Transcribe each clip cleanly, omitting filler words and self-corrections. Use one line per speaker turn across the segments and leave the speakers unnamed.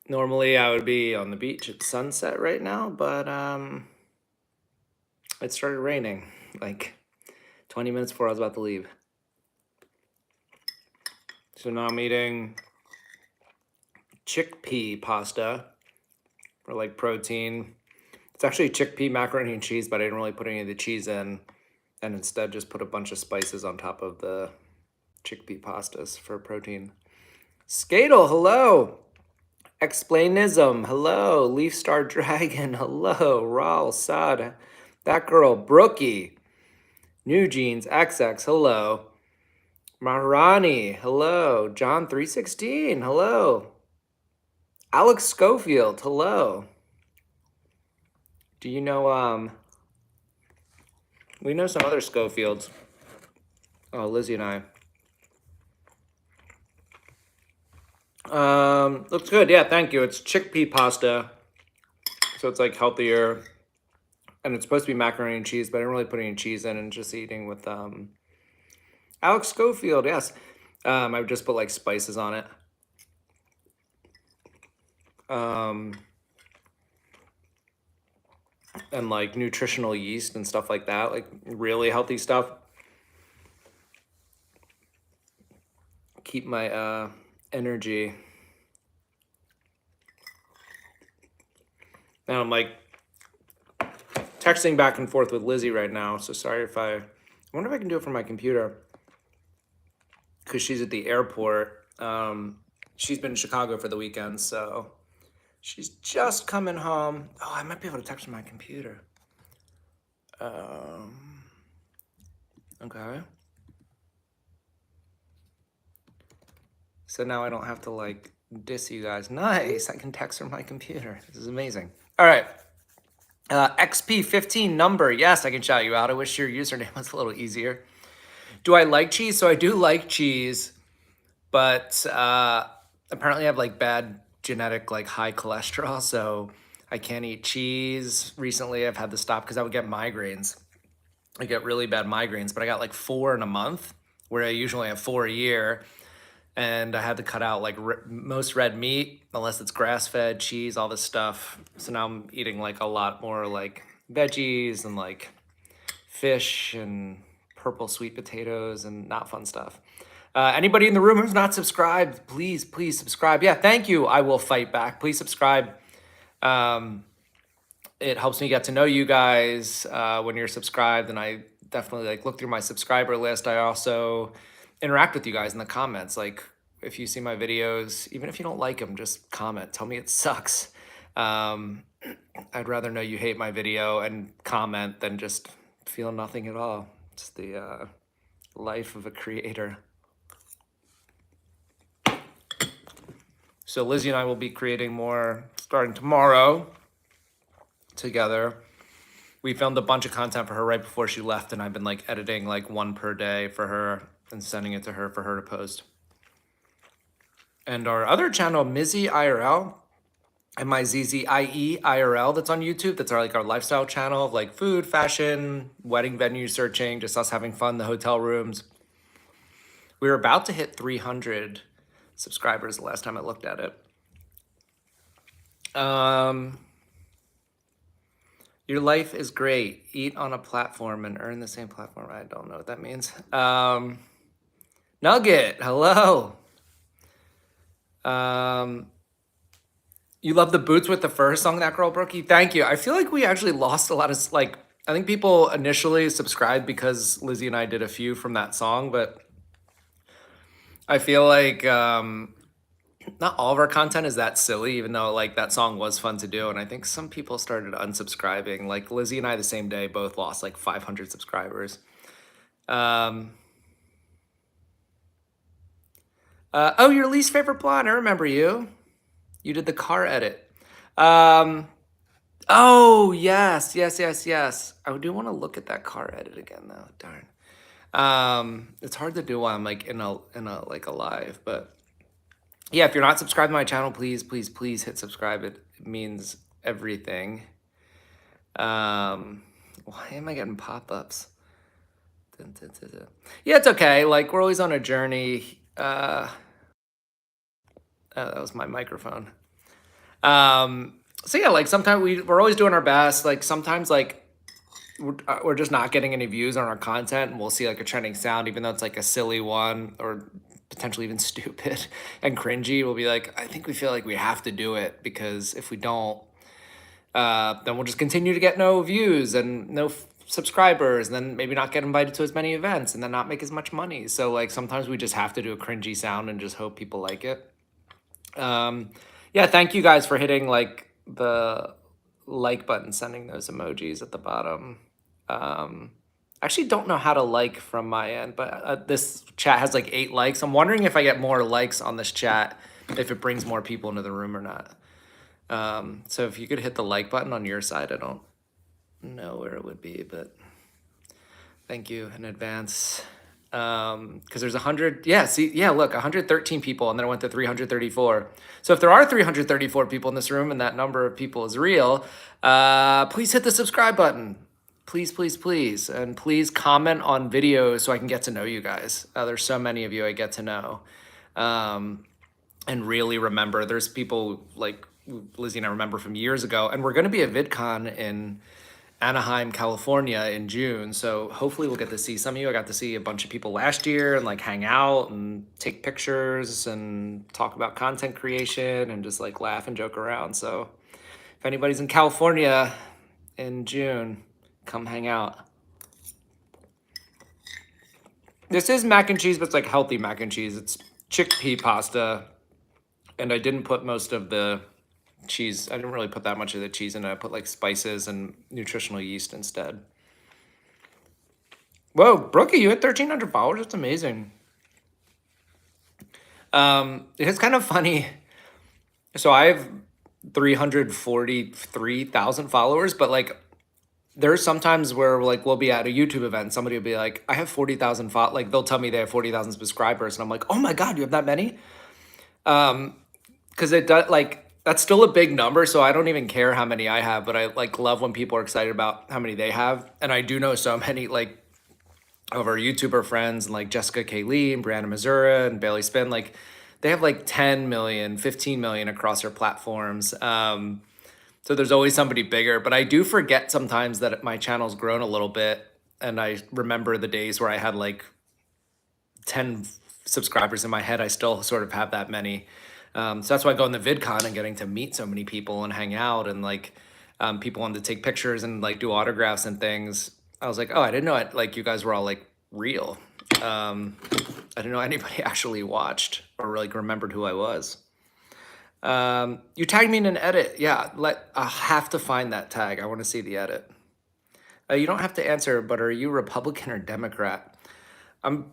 Normally I would be on the beach at sunset right now, but it started raining like 20 minutes before I was about to leave. So now I'm eating chickpea pasta for like protein. It's actually chickpea macaroni and cheese, but I didn't really put any of the cheese in, and instead just put a bunch of spices on top of the chickpea pastas for protein. Skadel, hello. Explainism, hello. Leaf Star Dragon, hello. Raul, Sad, that girl, Brookie, New Jeans, XX, hello. Maharani, hello. John 316, hello. Alex Schofield, hello. Do you know, we know some other Schofields. Oh, Lizzie and I. Looks good. Yeah, thank you. It's chickpea pasta. So it's like healthier. And it's supposed to be macaroni and cheese, but I didn't really put any cheese in and just eating with Alex Schofield, yes. I would just put like spices on it. And like nutritional yeast and stuff like that, like really healthy stuff. Keep my energy. And I'm like texting back and forth with Lizzie right now, so sorry if I wonder if I can do it from my computer because she's at the airport. She's been in Chicago for the weekend, so she's just coming home. Oh, I might be able to text from my computer. Okay. So now I don't have to like diss you guys. Nice, I can text from my computer. This is amazing. All right. XP15 number. Yes, I can shout you out. I wish your username was a little easier. Do I like cheese? So I do like cheese, but apparently I have like bad genetic, like high cholesterol, so I can't eat cheese. Recently I've had to stop because I would get migraines. I get really bad migraines, but I got like 4 in a month, where I usually have 4 a year. And I had to cut out like most red meat, unless it's grass-fed, cheese, all this stuff. So now I'm eating like a lot more like veggies and like fish and purple sweet potatoes and not fun stuff. Anybody in the room who's not subscribed, please, please subscribe. Yeah, thank you. I will fight back. Please subscribe. It helps me get to know you guys when you're subscribed, and I definitely like look through my subscriber list. I also interact with you guys in the comments. Like if you see my videos, even if you don't like them, just comment. Tell me it sucks. I'd rather know you hate my video and comment than just feel nothing at all. It's the life of a creator. So Lizzie and I will be creating more starting tomorrow together. We filmed a bunch of content for her right before she left, and I've been like editing like one per day for her and sending it to her for her to post. And our other channel, Mizzy IRL, MIZZIE IRL, that's on YouTube. That's our like our lifestyle channel of like food, fashion, wedding venue searching, just us having fun, the hotel rooms. We were about to hit 300 subscribers the last time I looked at it. Your life is great. Eat on a platform and earn the same platform. I don't know what that means. Nugget, hello. You love the boots with the fur song, that girl Brookie? Thank you. I feel like we actually lost a lot of like, I think people initially subscribed because Lizzie and I did a few from that song, but I feel like not all of our content is that silly, even though like that song was fun to do. And I think some people started unsubscribing. Like Lizzie and I the same day both lost like 500 subscribers. Oh, your least favorite blonde. I remember you. You did the car edit. Oh, yes, yes, yes, yes. I do want to look at that car edit again though. Darn. It's hard to do while I'm like in a like a live, but yeah, if you're not subscribed to my channel, please, please, please hit subscribe. It means everything. Why am I getting pop-ups? Yeah, it's okay. Like we're always on a journey. Oh, that was my microphone. So yeah, like sometimes we're always doing our best. Like sometimes like we're just not getting any views on our content, and we'll see like a trending sound, even though it's like a silly one or potentially even stupid and cringy. We'll be like, I think we feel like we have to do it because if we don't, then we'll just continue to get no views and no subscribers, and then maybe not get invited to as many events, and then not make as much money. So like sometimes we just have to do a cringy sound and just hope people like it. Um, yeah, thank you guys for hitting like the like button, sending those emojis at the bottom. I actually don't know how to like from my end, but this chat has like 8 likes. I'm wondering if I get more likes on this chat, if it brings more people into the room or not. So if you could hit the like button on your side, I don't know where it would be, but thank you in advance. Because there's 100, yeah, see, yeah, look, 113 people, and then it went to 334. So if there are 334 people in this room and that number of people is real, please hit the subscribe button. Please, please, please. And please comment on videos so I can get to know you guys. There's so many of you I get to know. And really remember, there's people like Lizzie and I remember from years ago, and we're going to be at VidCon in Anaheim, California in June. So hopefully we'll get to see some of you. I got to see a bunch of people last year and like hang out and take pictures and talk about content creation and just like laugh and joke around. So if anybody's in California in June, come hang out. This is mac and cheese, but it's like healthy mac and cheese. It's chickpea pasta. And I didn't put most of the cheese. I didn't really put that much of the cheese in it. I put like spices and nutritional yeast instead. Whoa, Brookie, you had 1,300 followers? That's amazing. It's kind of funny. So I have 343,000 followers, but like there's sometimes where like we'll be at a YouTube event, somebody will be like, I have 40,000 like they'll tell me they have 40,000 subscribers, and I'm like, oh my God, you have that many? Because it does like that's still a big number, so I don't even care how many I have, but I like love when people are excited about how many they have. And I do know so many like of our YouTuber friends and like Jessica K. Lee and Brianna Missoura and Bailey Spin, like they have like 10 million, 15 million across their platforms. So there's always somebody bigger, but I do forget sometimes that my channel's grown a little bit. And I remember the days where I had like 10 subscribers in my head. I still sort of have that many. So that's why I go in the VidCon and getting to meet so many people and hang out and like people wanted to take pictures and like do autographs and things. I was like, oh, I didn't know like you guys were all like real. I didn't know anybody actually watched or like remembered who I was. You tagged me in an edit. Yeah, I'll have to find that tag. I want to see the edit. You don't have to answer, but are you Republican or Democrat? I'm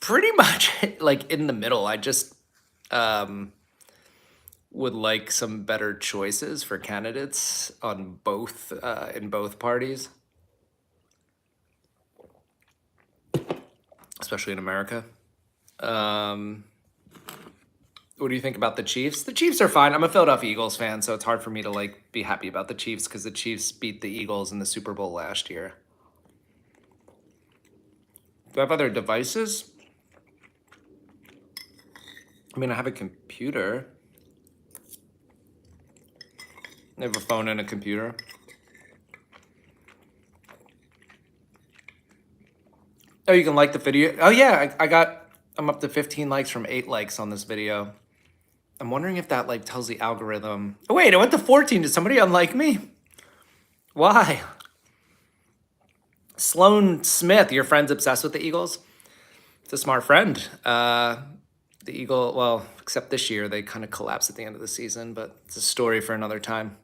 pretty much like in the middle. I just would like some better choices for candidates on both in both parties, especially in America. What do you think about the Chiefs? The Chiefs are fine. I'm a Philadelphia Eagles fan, so it's hard for me to like be happy about the Chiefs because the Chiefs beat the Eagles in the Super Bowl last year. Do I have other devices? I mean, I have a computer. I have a phone and a computer. Oh, you can like the video. Oh yeah, I'm up to 15 likes from 8 likes on this video. I'm wondering if that like tells the algorithm. Oh wait, it went to 14. Did somebody unlike me? Why? Sloan Smith, your friend's obsessed with the Eagles? It's a smart friend. The Eagle, well, except this year, they kind of collapsed at the end of the season, but it's a story for another time.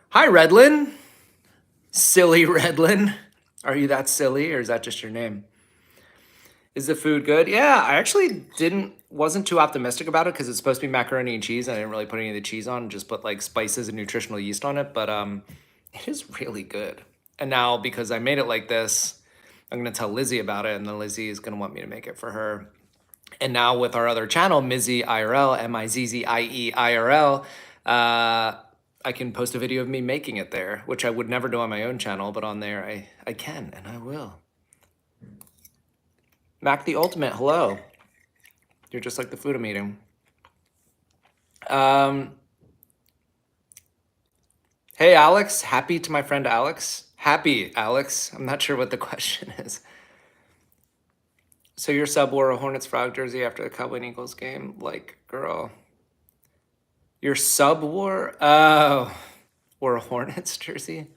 Hi, Redlin. Silly Redlin. Are you that silly or is that just your name? Is the food good? Yeah, I actually wasn't too optimistic about it because it's supposed to be macaroni and cheese. And I didn't really put any of the cheese on, just put like spices and nutritional yeast on it. But it is really good. And now because I made it like this, I'm gonna tell Lizzie about it, and then Lizzie is gonna want me to make it for her. And now with our other channel, Mizzie IRL, Mizzie IRL, I can post a video of me making it there, which I would never do on my own channel, but on there I can and I will. Mac the Ultimate, hello. You're just like the food I'm eating. Hey, Alex. Happy to my friend Alex. Happy, Alex. I'm not sure what the question is. So your sub wore a Hornets frog jersey after the Cowboy and Eagles game? Like, girl. Your sub wore a Hornets jersey?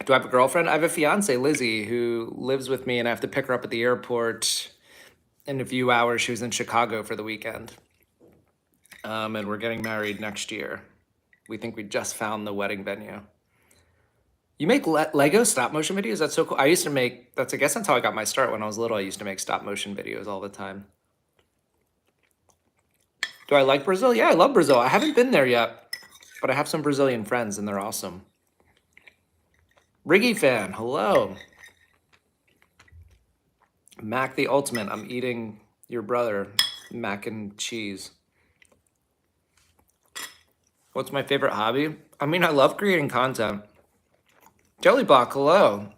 Do I have a girlfriend? I have a fiance, Lizzie, who lives with me, and I have to pick her up at the airport in a few hours. She was in Chicago for the weekend. And we're getting married next year. We think we just found the wedding venue. You make Lego stop motion videos? That's so cool. I used to make, I guess that's how I got my start when I was little. I used to make stop motion videos all the time. Do I like Brazil? Yeah, I love Brazil. I haven't been there yet, but I have some Brazilian friends and they're awesome. Riggy fan, hello. Mac the Ultimate, I'm eating your brother, mac and cheese. What's my favorite hobby? I mean, I love creating content. Jellyblock, hello.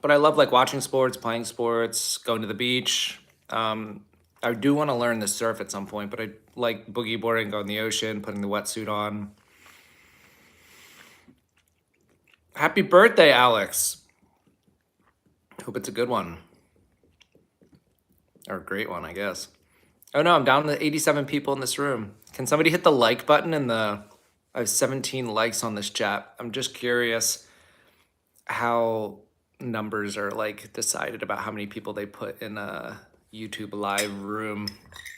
But I love like watching sports, playing sports, going to the beach. I do want to learn to surf at some point, but I like boogie boarding, going in the ocean, putting the wetsuit on. Happy birthday, Alex. Hope it's a good one. Or a great one, I guess. Oh no, I'm down to 87 people in this room. Can somebody hit the like button in the... I have 17 likes on this chat. I'm just curious how numbers are like decided about how many people they put in a YouTube live room.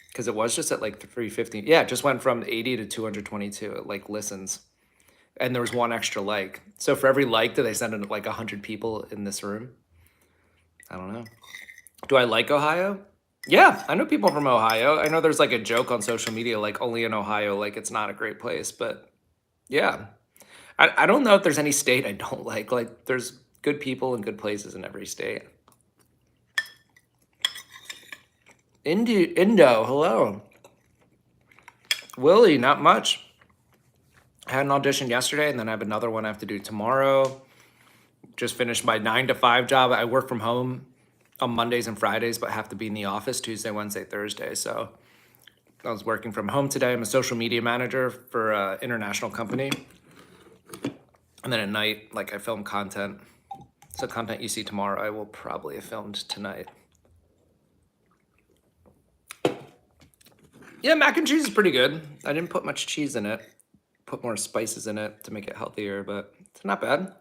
Because it was just at like 350. Yeah, it just went from 80 to 222. It like listens. And there was one extra like. So for every like, do they send in like 100 people in this room? I don't know. Do I like Ohio? Yeah, I know people from Ohio. I know there's like a joke on social media, like only in Ohio, like it's not a great place. But yeah, I don't know if there's any state I don't like. Like there's good people and good places in every state. Indo, hello. Willie, not much. I had an audition yesterday and then I have another one I have to do tomorrow. Just finished my 9 to 5 job. I work from home on Mondays and Fridays, but have to be in the office Tuesday, Wednesday, Thursday. So I was working from home today. I'm a social media manager for an international company. And then at night, like I film content. So content you see tomorrow, I will probably have filmed tonight. Yeah, mac and cheese is pretty good. I didn't put much cheese in it. Put more spices in it to make it healthier, but it's not bad.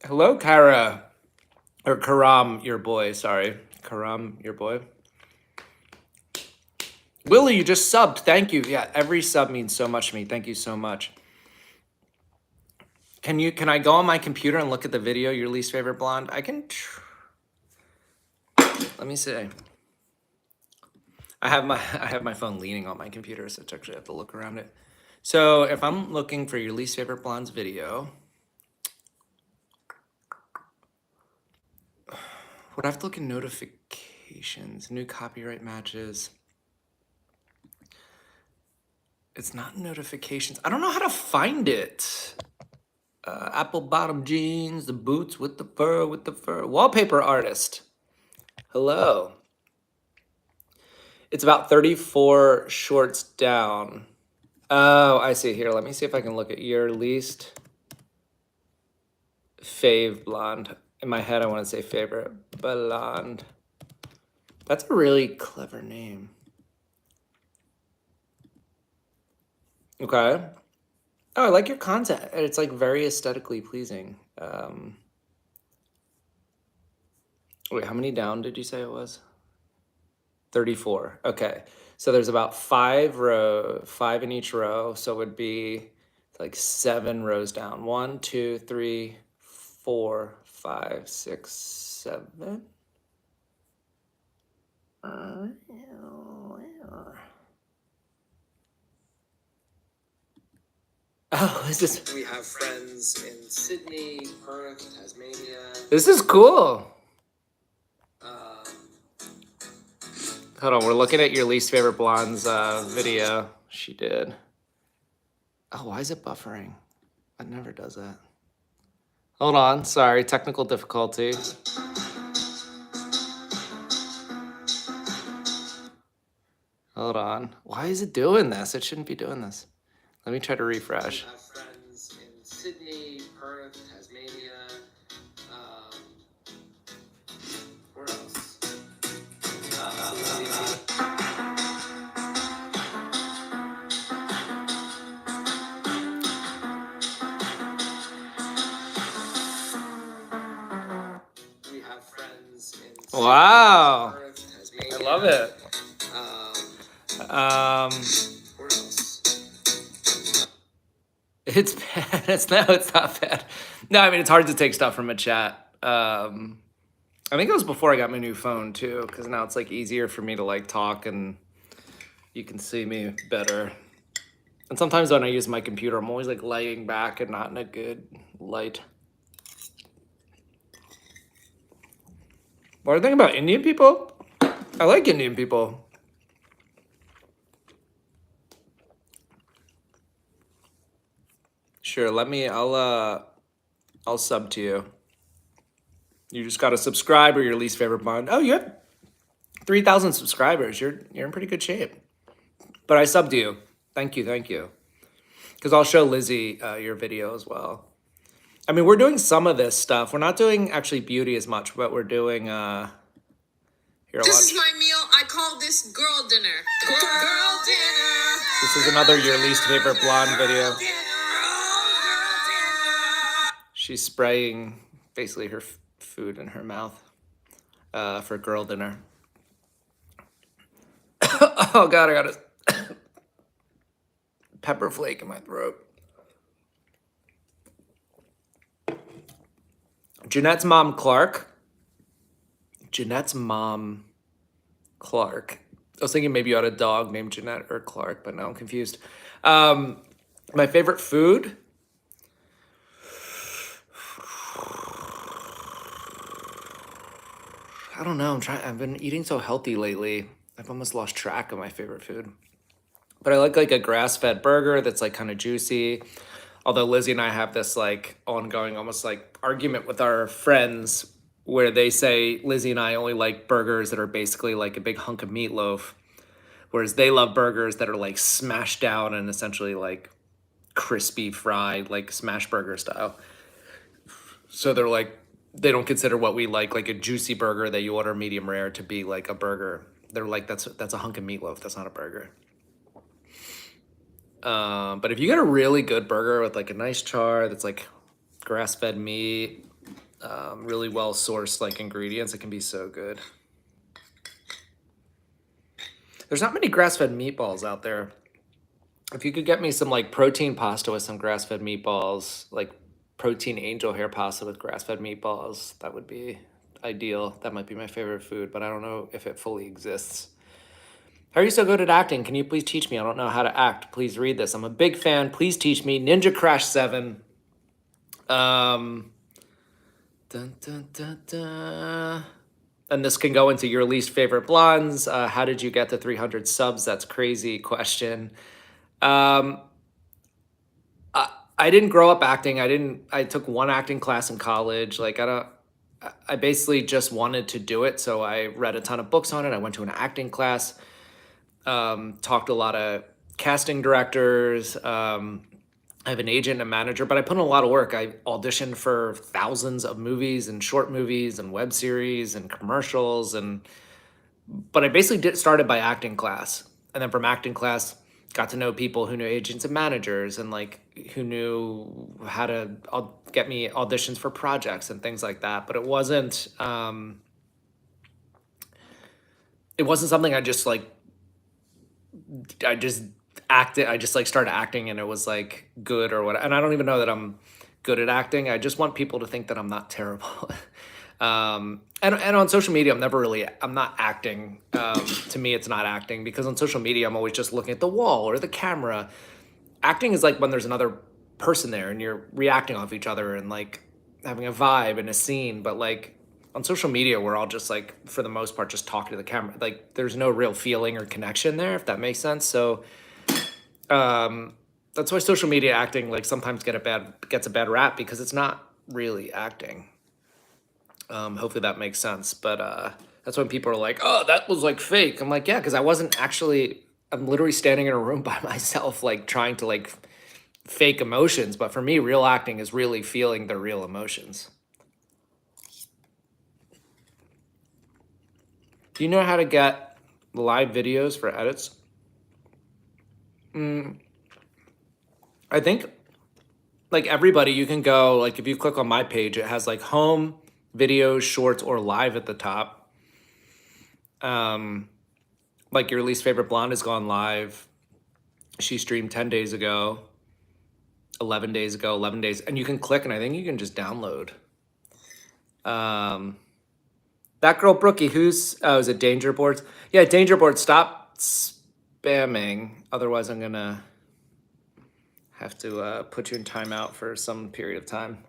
Hello, Kara. Or Karam, your boy, sorry. Karam, your boy. Willie, you just subbed. Thank you. Yeah, every sub means so much to me. Thank you so much. Can I go on my computer and look at the video, your least favorite blonde? I can let me see. I have my phone leaning on my computer, so I actually have to look around it. So if I'm looking for your least favorite blondes video, would I have to look in notifications, new copyright matches? It's not notifications. I don't know how to find it. Apple bottom jeans, the boots with the fur. Wallpaper artist. Hello. It's about 34 shorts down. Oh, I see. Here, let me see if I can look at your least fave blonde. In my head, I want to say favorite blonde. That's a really clever name. Okay. Oh, I like your content. It's like very aesthetically pleasing. Wait, how many down did you say it was? 34. Okay. So there's about 5 in each row. So it would be like 7 rows down. 1, 2, 3, 4, 5, 6, 7. Oh, is this? We have friends in Sydney, Perth, Tasmania. This is cool. Hold on, we're looking at your least favorite blondes video. She did. Oh, why is it buffering? It never does that. Hold on, sorry, technical difficulty. Hold on. Why is it doing this? It shouldn't be doing this. Let me try to refresh.
We have friends in Sydney, Perth, Tasmania. Where else? We have friends in Sydney,
Wow.
Perth, Tasmania.
I love it.
Where else?
It's bad. It's not bad. No, I mean, it's hard to take stuff from a chat. I think it was before I got my new phone too, because now it's like easier for me to like talk and you can see me better. And sometimes when I use my computer, I'm always like laying back and not in a good light. What do you think about Indian people? I like Indian people. Sure, I'll sub to you. You just gotta subscribe or your least favorite bond. Oh, you have 3,000 subscribers. You're in pretty good shape. But I subbed you. Thank you. Because I'll show Lizzie your video as well. I mean, we're doing some of this stuff. We're not doing actually beauty as much, but we're doing here.
This is my meal. I call this girl dinner. Girl dinner.
This is another your least favorite blonde video. She's spraying basically her food in her mouth for girl dinner. Oh God, I got a pepper flake in my throat. Jeanette's mom, Clark. Jeanette's mom, Clark. I was thinking maybe you had a dog named Jeanette or Clark, but now I'm confused. My favorite food? I don't know. I've been eating so healthy lately. I've almost lost track of my favorite food. But I like a grass-fed burger that's like kind of juicy. Although Lizzie and I have this like ongoing almost like argument with our friends where they say Lizzie and I only like burgers that are basically like a big hunk of meatloaf, whereas they love burgers that are like smashed down and essentially like crispy fried, like smash burger style. So they're like, they don't consider what we like a juicy burger that you order medium rare to be like a burger. They're like, that's a hunk of meatloaf. That's not a burger. But if you get a really good burger with like a nice char that's like grass-fed meat, really well sourced like ingredients, it can be so good. There's not many grass-fed meatballs out there. If you could get me some like protein pasta with some grass-fed meatballs, like protein angel hair pasta with grass-fed meatballs, that would be ideal. That might be my favorite food, but I don't know if it fully exists. How are you so good at acting? Can you please teach me? I don't know how to act. Please read this. I'm a big fan. Please teach me. Ninja Crash 7. Dun, dun, dun, dun. And this can go into your least favorite blondes. How did you get to 300 subs? That's crazy question. I didn't grow up acting. I took one acting class in college. Like I basically just wanted to do it. So I read a ton of books on it. I went to an acting class. Talked to a lot of casting directors. I have an agent and a manager, but I put in a lot of work. I auditioned for thousands of movies and short movies and web series and commercials. But I basically started by acting class. And then from acting class, got to know people who knew agents and managers and like who knew how to get me auditions for projects and things like that. But it wasn't something I just acted. I just like started acting and it was like good or what. And I don't even know that I'm good at acting. I just want people to think that I'm not terrible. And on social media, I'm not acting. To me, it's not acting because on social media, I'm always just looking at the wall or the camera. Acting is like when there's another person there and you're reacting off each other and like having a vibe and a scene. But like on social media, we're all just like, for the most part, just talking to the camera. Like there's no real feeling or connection there, if that makes sense. So that's why social media acting like sometimes gets a bad rap because it's not really acting. Hopefully that makes sense. But that's when people are like, oh, that was like fake. I'm like, yeah, because I wasn't actually I'm literally standing in a room by myself, like trying to like fake emotions. But for me, real acting is really feeling the real emotions. Do you know how to get live videos for edits? I think like everybody, you can go, like if you click on my page, it has like home, videos, shorts, or live at the top. Like your least favorite blonde has gone live. She streamed 10 days ago, 11 days ago, 11 days. And you can click and I think you can just download. That girl, Brookie, is it Danger Boards? Yeah, Danger Boards, stop spamming. Otherwise, I'm going to have to put you in timeout for some period of time.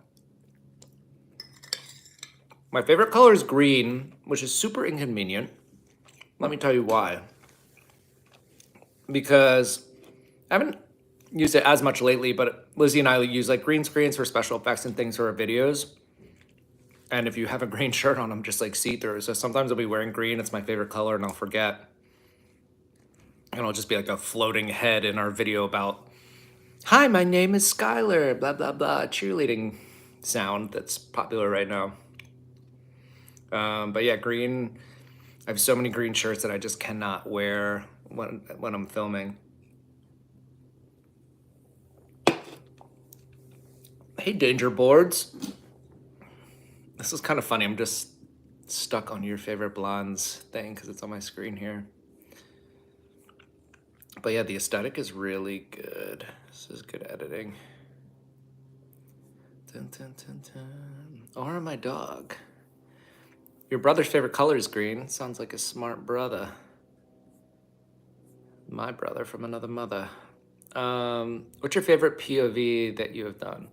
My favorite color is green, which is super inconvenient. Let me tell you why. Because I haven't used it as much lately, but Lizzie and I use like green screens for special effects and things for our videos. And if you have a green shirt on, I'm just like see-through. So sometimes I'll be wearing green. It's my favorite color and I'll forget. And I'll just be like a floating head in our video about, hi, my name is Skylar, blah, blah, blah, cheerleading sound that's popular right now. But yeah, green, I have so many green shirts that I just cannot wear when I'm filming. Hey, Danger Boards. This is kind of funny. I'm just stuck on your favorite blondes thing because it's on my screen here. But yeah, the aesthetic is really good. This is good editing. Dun, dun, dun, dun. Or my dog. Your brother's favorite color is green. Sounds like a smart brother. My brother from another mother. What's your favorite POV that you have done?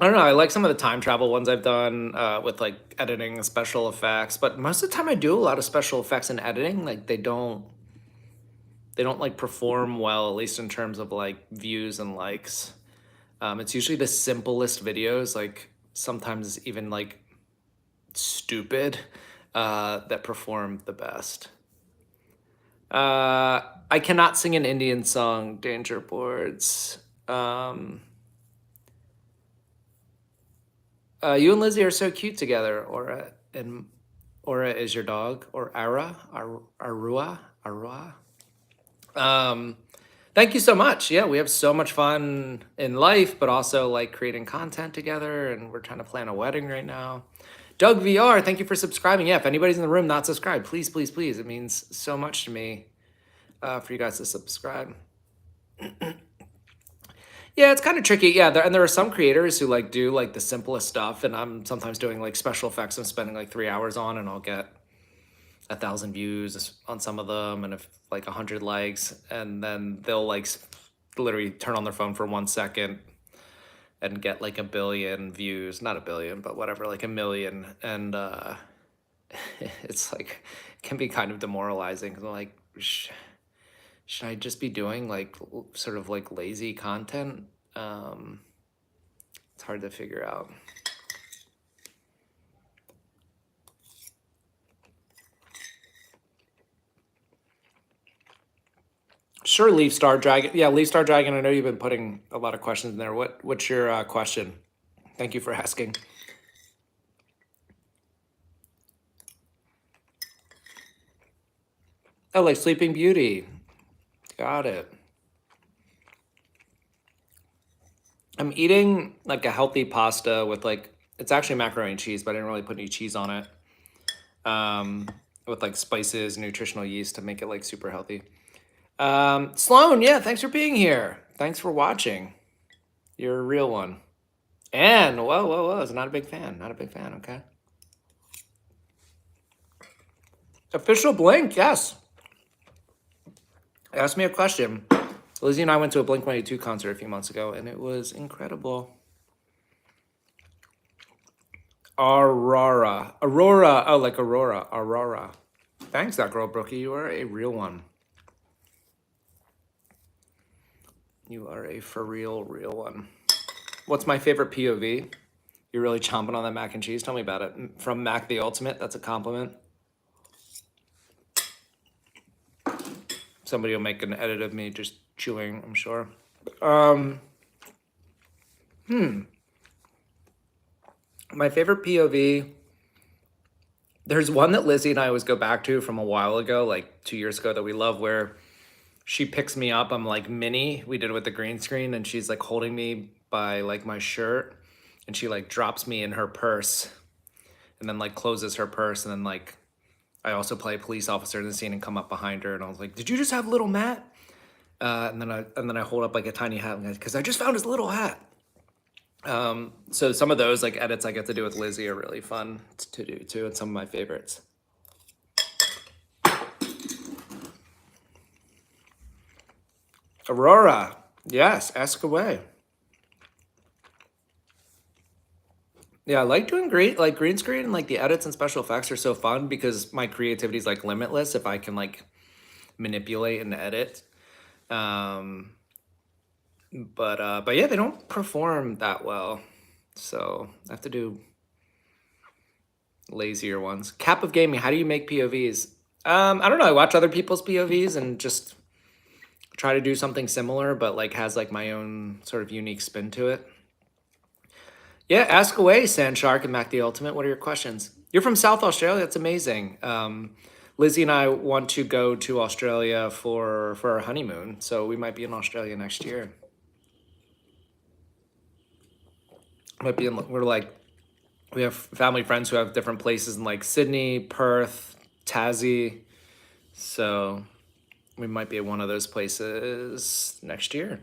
I don't know. I like some of the time travel ones I've done with like editing and special effects, but most of the time I do a lot of special effects and editing. Like they don't like perform well, at least in terms of like views and likes. It's usually the simplest videos, like sometimes even like stupid, that perform the best. I cannot sing an Indian song, Danger Boards. You and Lizzie are so cute together. Aura is your dog, or Arua. Thank you so much. Yeah, we have so much fun in life, but also like creating content together, and we're trying to plan a wedding right now. Doug VR, thank you for subscribing. Yeah, if anybody's in the room not subscribed, please, please, please. It means so much to me for you guys to subscribe. Yeah, it's kind of tricky. Yeah, there are some creators who like do like the simplest stuff, and I'm sometimes doing like special effects I'm spending like 3 hours on, and I'll get 1,000 views on some of them, and if like 100 likes, and then they'll like literally turn on their phone for 1 second and get like 1 billion views, not 1 billion, but whatever, like 1 million, and it's like can be kind of demoralizing because I'm like, should I just be doing like sort of like lazy content? It's hard to figure out. Sure, Leaf Star Dragon. Yeah, Leaf Star Dragon. I know you've been putting a lot of questions in there. What's your question? Thank you for asking. Oh, like Sleeping Beauty. Got it. I'm eating like a healthy pasta with like, it's actually macaroni and cheese, but I didn't really put any cheese on it. With like spices, nutritional yeast to make it like super healthy. Sloan, yeah, thanks for being here. Thanks for watching. You're a real one. And whoa, is not a big fan. Not a big fan, okay. Official Blink, yes. Ask me a question. Lizzie and I went to a Blink-182 concert a few months ago, and it was incredible. Aurora, oh, like Aurora. Thanks, that girl, Brookie. You are a real one. You are a for real one. What's my favorite POV? You're really chomping on that mac and cheese. Tell me about it. From Mac the Ultimate, that's a compliment. Somebody will make an edit of me just chewing, I'm sure. My favorite POV, there's one that Lizzie and I always go back to from a while ago, like 2 years ago, that we love, where she picks me up. I'm like Minnie. We did it with the green screen, and she's like holding me by like my shirt, and she like drops me in her purse, and then like closes her purse, and then like I also play a police officer in the scene and come up behind her, and I was like, "Did you just have little Matt?" And then I hold up like a tiny hat because I just found his little hat. So some of those like edits I get to do with Lizzie are really fun to do too, and some of my favorites. Aurora, yes, ask away. Yeah, I like doing green screen, and like the edits and special effects are so fun because my creativity is like limitless if I can like manipulate and edit. But yeah, they don't perform that well, so I have to do lazier ones. Cap of Gaming, how do you make POVs? I don't know. I watch other people's POVs and just try to do something similar, but like has like my own sort of unique spin to it. Yeah, ask away, Sand Shark and Mac the Ultimate. What are your questions? You're from South Australia. That's amazing. Lizzie and I want to go to Australia for our honeymoon, so we might be in Australia next year. Might be in. We have family friends who have different places in like Sydney, Perth, Tassie, so we might be at one of those places next year.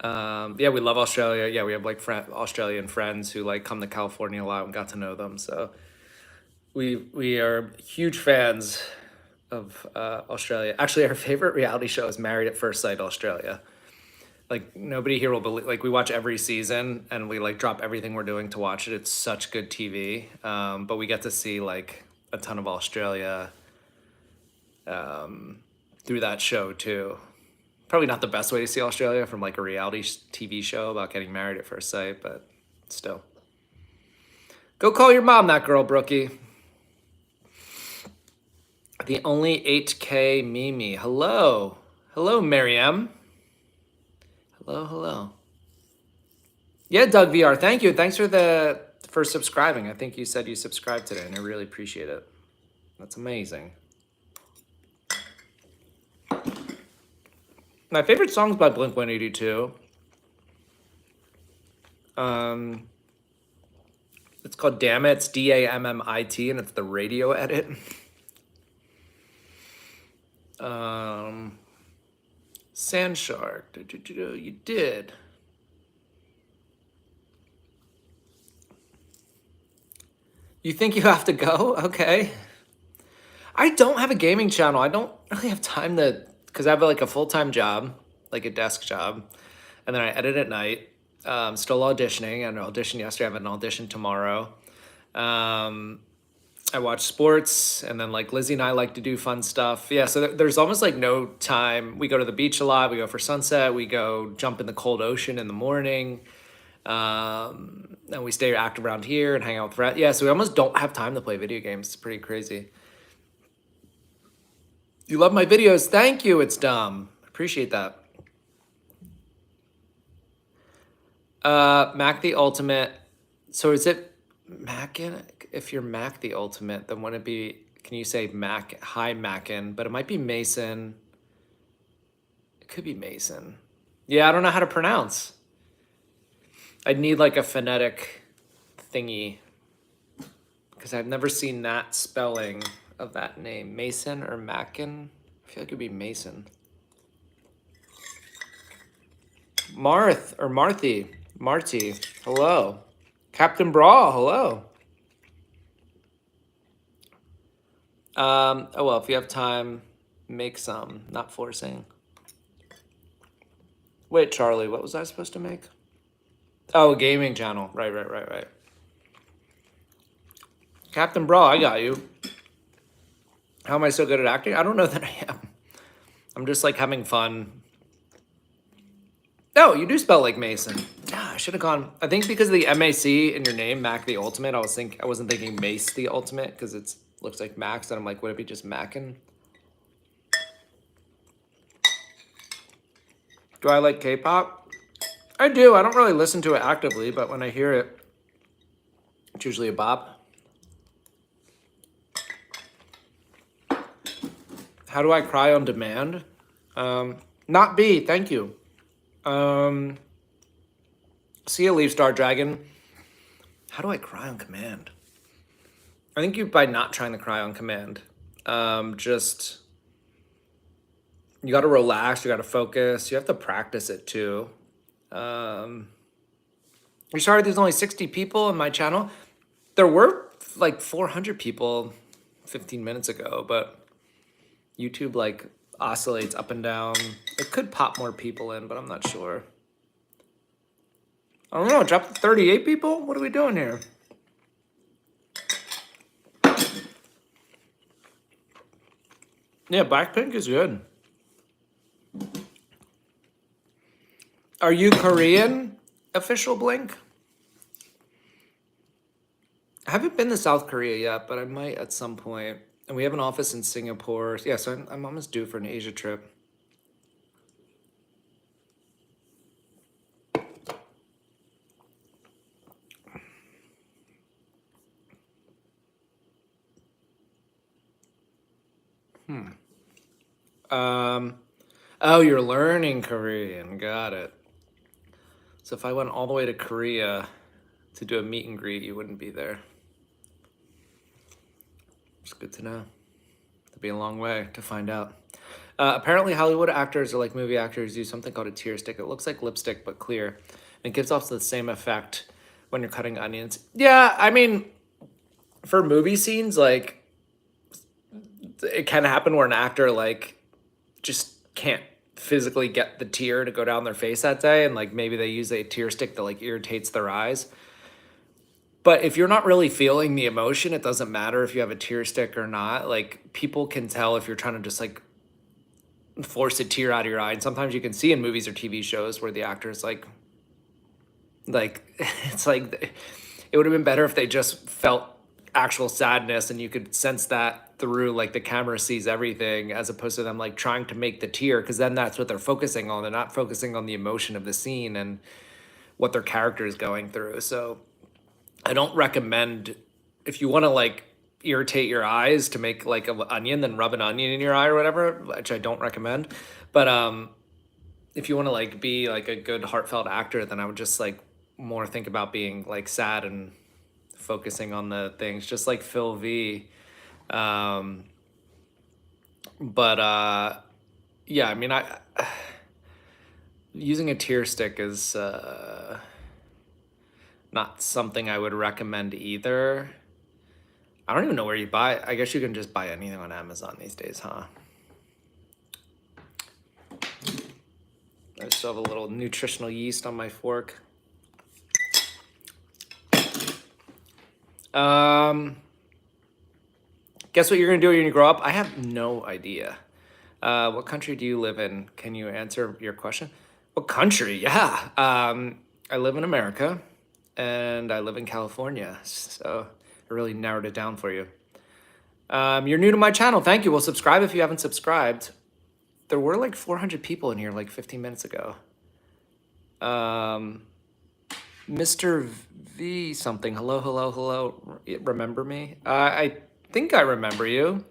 Yeah, we love Australia. Yeah, we have like Australian friends who like come to California a lot and got to know them. So we are huge fans of Australia. Actually, our favorite reality show is Married at First Sight Australia. Like nobody here will believe. Like we watch every season and we like drop everything we're doing to watch it. It's such good TV. But we get to see like a ton of Australia through that show too. Probably not the best way to see Australia from like a reality TV show about getting married at first sight, but still. Go call your mom that girl, Brookie. The only 8K Mimi. Hello. Hello, Mariam. Hello, hello. Yeah, Doug VR, thank you. Thanks for subscribing. I think you said you subscribed today, and I really appreciate it. That's amazing. My favorite song is by Blink-182. It's called Damn It. It's DAMMIT, and it's the radio edit. Sand Shark. You did. You think you have to go? Okay. I don't have a gaming channel. I don't really have time to, because I have like a full-time job, like a desk job, and then I edit at night. Still auditioning. I had an audition yesterday. I have an audition tomorrow. I watch sports, and then like Lizzie and I like to do fun stuff. Yeah, so there's almost like no time. We go to the beach a lot. We go for sunset. We go jump in the cold ocean in the morning. And we stay active around here and hang out with friends. Yeah, so we almost don't have time to play video games. It's pretty crazy. You love my videos. Thank you. It's dumb. Appreciate that. Mac the Ultimate. So is it Mackin? If you're Mac the Ultimate, then wouldn't it be, can you say Mac? Hi, Mackin, but it might be Mason. It could be Mason. Yeah, I don't know how to pronounce. I'd need like a phonetic thingy because I've never seen that spelling of that name. Mason or Mackin? I feel like it'd be Mason. Marthy. Hello. Captain Brawl, hello. Oh well, if you have time, make some. Not forcing. Wait, Charlie, what was I supposed to make? Oh, a gaming channel. Right. Captain Brawl, I got you. How am I so good at acting? I don't know that I am. I'm just like having fun. No, you do spell like Mason. Yeah, I should have gone. I think because of the MAC in your name, Mac the Ultimate, I wasn't thinking Mace the Ultimate because it looks like Max, and I'm like, would it be just Mackin? Do I like K-pop? I do. I don't really listen to it actively, but when I hear it, it's usually a bop. How do I cry on demand? Not B, thank you. See a Leaf Star Dragon. How do I cry on command? I think you by not trying to cry on command. Just you got to relax. You got to focus. You have to practice it too. You sorry there's only 60 people in my channel? There were like 400 people 15 minutes ago, but YouTube like oscillates up and down. It could pop more people in, but I'm not sure. I don't know, drop to 38 people? What are we doing here? Yeah, Blackpink is good. Are you Korean, official Blink? I haven't been to South Korea yet, but I might at some point. And we have an office in Singapore. Yeah, so I'm almost due for an Asia trip. Oh, you're learning Korean. Got it. So if I went all the way to Korea to do a meet and greet, you wouldn't be there. It's good to know. It'd be a long way to find out. Apparently, Hollywood actors or like movie actors use something called a tear stick. It looks like lipstick, but clear. And it gives off the same effect when you're cutting onions. Yeah, I mean, for movie scenes, like, it can happen where an actor, like, just can't physically get the tear to go down their face that day. And, like, maybe they use a tear stick that, like, irritates their eyes. But if you're not really feeling the emotion, it doesn't matter if you have a tear stick or not. Like, people can tell if you're trying to just, like, force a tear out of your eye. And sometimes you can see in movies or TV shows where the actor's like it's like it would have been better if they just felt actual sadness and you could sense that through like the camera sees everything as opposed to them like trying to make the tear, because then that's what they're focusing on. They're not focusing on the emotion of the scene and what their character is going through. So I don't recommend, if you want to like irritate your eyes to make like an onion, then rub an onion in your eye or whatever, which I don't recommend. But if you want to like be like a good heartfelt actor, then I would just like more think about being like sad and focusing on the things, just like Phil V. But yeah, I mean, I using a tear stick is not something I would recommend either. I don't even know where you buy it. I guess you can just buy anything on Amazon these days, huh? I still have a little nutritional yeast on my fork. Guess what you're gonna do when you grow up? I have no idea. What country do you live in? Can you answer your question? What country? Yeah. I live in America and I live in California. So I really narrowed it down for you. You're new to my channel. Thank you. Well, subscribe if you haven't subscribed. There were like 400 people in here like 15 minutes ago. Mr. V something. Hello, hello, hello. Remember me? I think I remember you.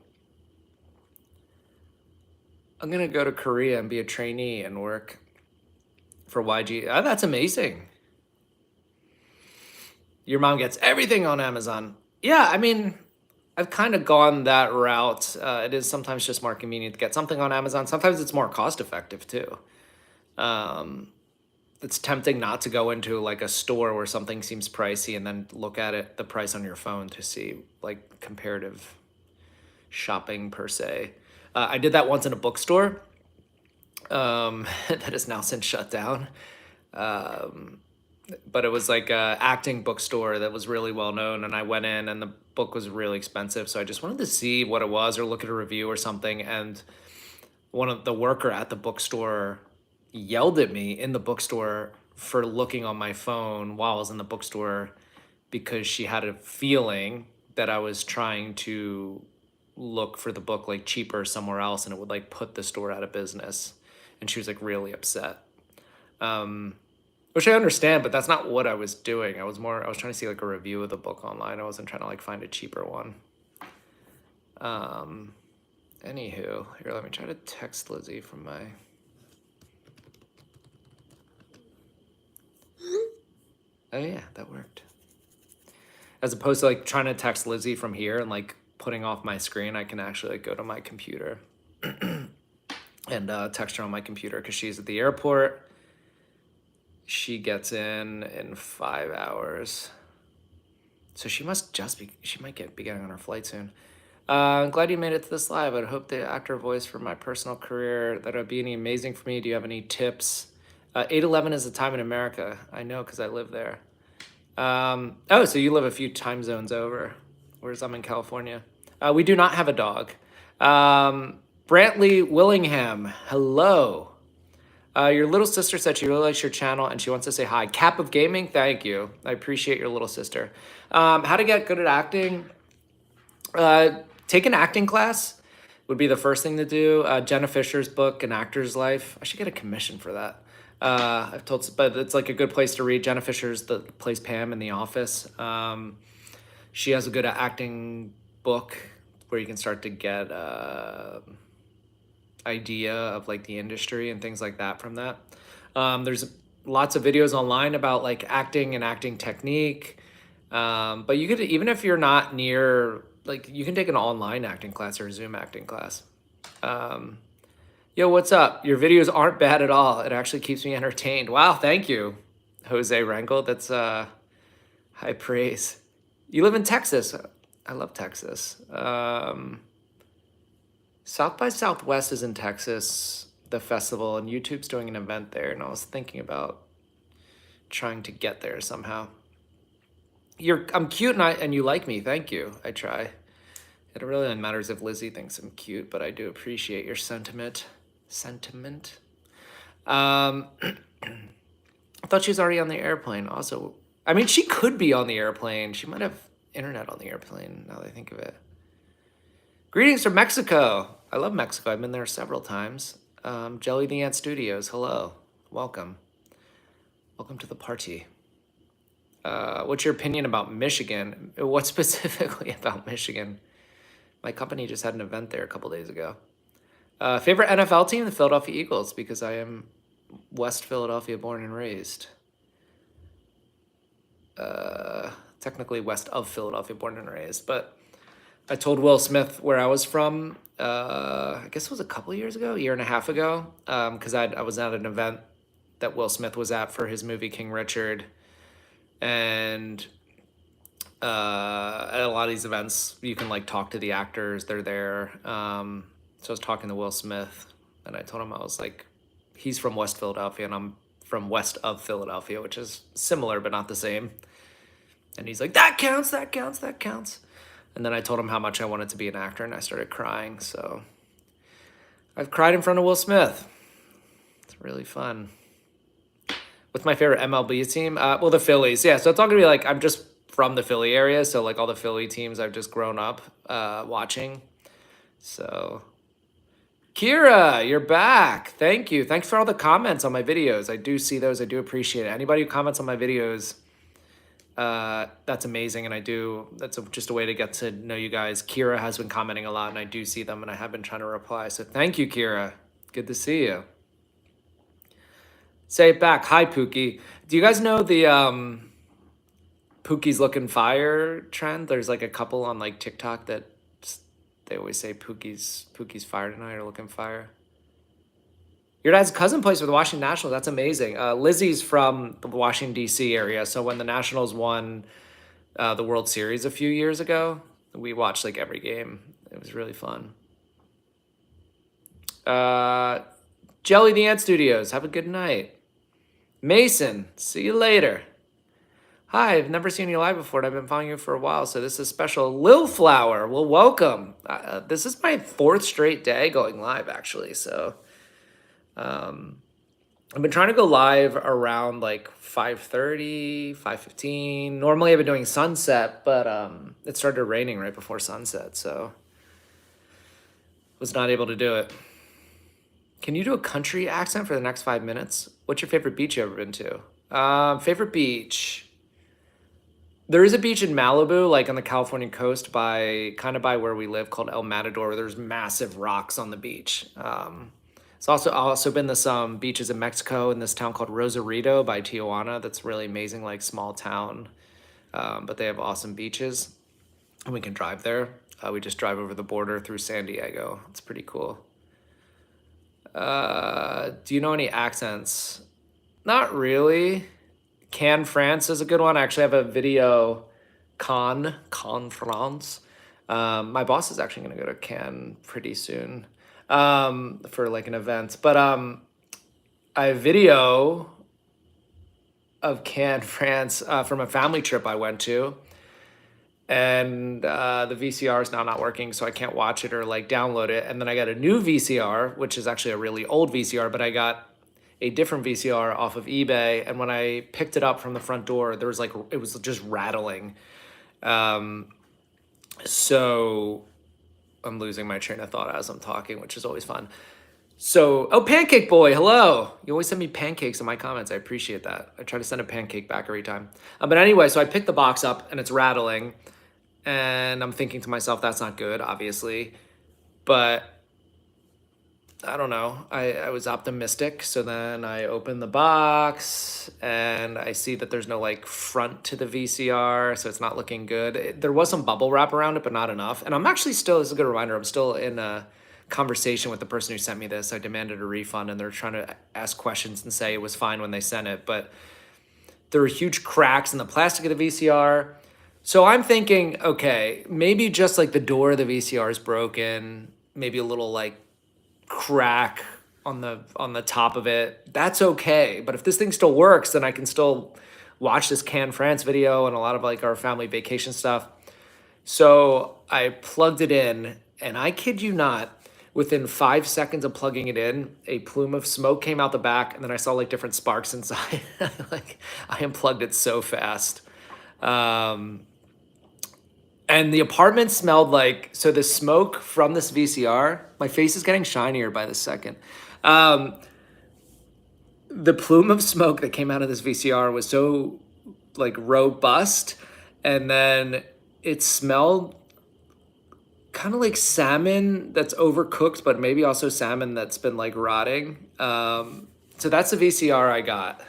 I'm going to go to Korea and be a trainee and work for YG. That's amazing. Your mom gets everything on Amazon. Yeah, I mean, I've kind of gone that route. It is sometimes just more convenient to get something on Amazon. Sometimes it's more cost effective too. It's tempting not to go into like a store where something seems pricey and then look at it, the price on your phone to see like comparative shopping per se. I did that once in a bookstore that is now since shut down. But it was like a acting bookstore that was really well known, and I went in and the book was really expensive. So I just wanted to see what it was or look at a review or something. And one of the worker at the bookstore yelled at me in the bookstore for looking on my phone while I was in the bookstore because she had a feeling that I was trying to look for the book like cheaper somewhere else and it would like put the store out of business. And she was like really upset. Which I understand, but that's not what I was doing. I was trying to see like a review of the book online. I wasn't trying to like find a cheaper one. Anywho, here, let me try to text Lizzie from my... Oh yeah, that worked. As opposed to like trying to text Lizzie from here and like putting off my screen, I can actually like go to my computer and text her on my computer because she's at the airport. She gets in 5 hours. So she must just be, she might be getting on her flight soon. I'm glad you made it to this live. I'd hope the actor voice for my personal career, that would be any amazing for me. Do you have any tips? 8:11 is the time in America. I know because I live there. Oh, so you live a few time zones over, whereas I'm in California. We do not have a dog. Brantley Willingham, hello. Your little sister said she really likes your channel and she wants to say hi. Cap of Gaming, thank you. I appreciate your little sister. How to get good at acting? Take an acting class would be the first thing to do. Jenna Fisher's book, An Actor's Life. I should get a commission for that. I've told, but it's like a good place to read. Jenna Fisher's plays Pam in The Office. She has a good acting book where you can start to get idea of like the industry and things like that from that. There's lots of videos online about like acting and acting technique. But you could, even if you're not near, like you can take an online acting class or a Zoom acting class. Yo, what's up? Your videos aren't bad at all. It actually keeps me entertained. Wow, thank you, Jose Rangel. That's high praise. You live in Texas. I love Texas. South by Southwest is in Texas, the festival, and YouTube's doing an event there, and I was thinking about trying to get there somehow. I'm cute and you like me. Thank you. I try. It really only matters if Lizzie thinks I'm cute, but I do appreciate your sentiment. I thought she was already on the airplane. Also, I mean, she could be on the airplane. She might have internet on the airplane, now that I think of it. Greetings from Mexico. I love Mexico. I've been there several times. Jelly the Ant Studios, hello. Welcome. Welcome to the party. What's your opinion about Michigan? What specifically about Michigan? My company just had an event there a couple days ago. Favorite NFL team? The Philadelphia Eagles, because I am West Philadelphia born and raised. Technically west of Philadelphia born and raised, but I told Will Smith where I was from, I guess it was a couple of years ago, a year and a half ago, because I was at an event that Will Smith was at for his movie King Richard. And at a lot of these events, you can like talk to the actors, they're there. So I was talking to Will Smith, and I told him, I was like, he's from West Philadelphia, and I'm from west of Philadelphia, which is similar, but not the same. And he's like, that counts. And then I told him how much I wanted to be an actor, and I started crying. So I've cried in front of Will Smith. It's really fun. What's my favorite MLB team? Well, the Phillies. Yeah, so it's all gonna be like, I'm just from the Philly area, so like all the Philly teams I've just grown up watching. So, Kira, you're back. Thank you. Thanks for all the comments on my videos. I do see those. I do appreciate it. Anybody who comments on my videos, that's amazing, and that's just a way to get to know you guys. Kira has been commenting a lot, and I do see them, and I have been trying to reply. So thank you, Kira. Good to see you. Say it back. Hi, Pookie. Do you guys know the Pookie's looking fire trend? There's like a couple on like TikTok that they always say Pookie's fire tonight or looking fire. Your dad's cousin plays for the Washington Nationals. That's amazing. Lizzie's from the Washington, D.C. area. So when the Nationals won the World Series a few years ago, we watched like every game. It was really fun. Jelly the Ant Studios. Have a good night. Mason, see you later. Hi, I've never seen you live before, and I've been following you for a while, so this is special. Lil Flower, well, welcome. This is my 4th straight day going live, actually, so I've been trying to go live around like 5:30, 5:15. Normally I've been doing sunset, but it started raining right before sunset, so was not able to do it. Can you do a country accent for the next 5 minutes? What's your favorite beach you ever been to? Favorite beach. There is a beach in Malibu, like on the California coast, by where we live, called El Matador, where there's massive rocks on the beach. It's also been to some beaches in Mexico in this town called Rosarito by Tijuana. That's really amazing, like small town, but they have awesome beaches, and we can drive there. We just drive over the border through San Diego. It's pretty cool. Do you know any accents? Not really. Cannes, France is a good one. I actually have a video, Cannes, France. My boss is actually going to go to Cannes pretty soon for like an event. But I have video of Cannes, France from a family trip I went to. And the VCR is now not working, so I can't watch it or like download it. And then I got a new VCR, which is actually a really old VCR, but I got a different VCR off of eBay. And when I picked it up from the front door, there was like, it was just rattling. So I'm losing my train of thought as I'm talking, which is always fun. So, oh, Pancake Boy, hello. You always send me pancakes in my comments. I appreciate that. I try to send a pancake back every time. But anyway, so I picked the box up and it's rattling. And I'm thinking to myself, that's not good, obviously. But I don't know. I was optimistic. So then I opened the box and I see that there's no like front to the VCR. So it's not looking good. There was some bubble wrap around it, but not enough. And I'm actually still, this is a good reminder, I'm still in a conversation with the person who sent me this. I demanded a refund and they're trying to ask questions and say it was fine when they sent it. But there were huge cracks in the plastic of the VCR. So I'm thinking, okay, maybe just like the door of the VCR is broken, maybe a little like crack on the top of it. That's okay. But if this thing still works, then I can still watch this Cannes France video and a lot of like our family vacation stuff. So I plugged it in, and I kid you not, within 5 seconds of plugging it in, a plume of smoke came out the back, and then I saw like different sparks inside. Like I unplugged it so fast. And the apartment smelled like, so the smoke from this VCR, my face is getting shinier by the second. The plume of smoke that came out of this VCR was so like robust. And then it smelled kind of like salmon that's overcooked, but maybe also salmon that's been like rotting. So that's the VCR I got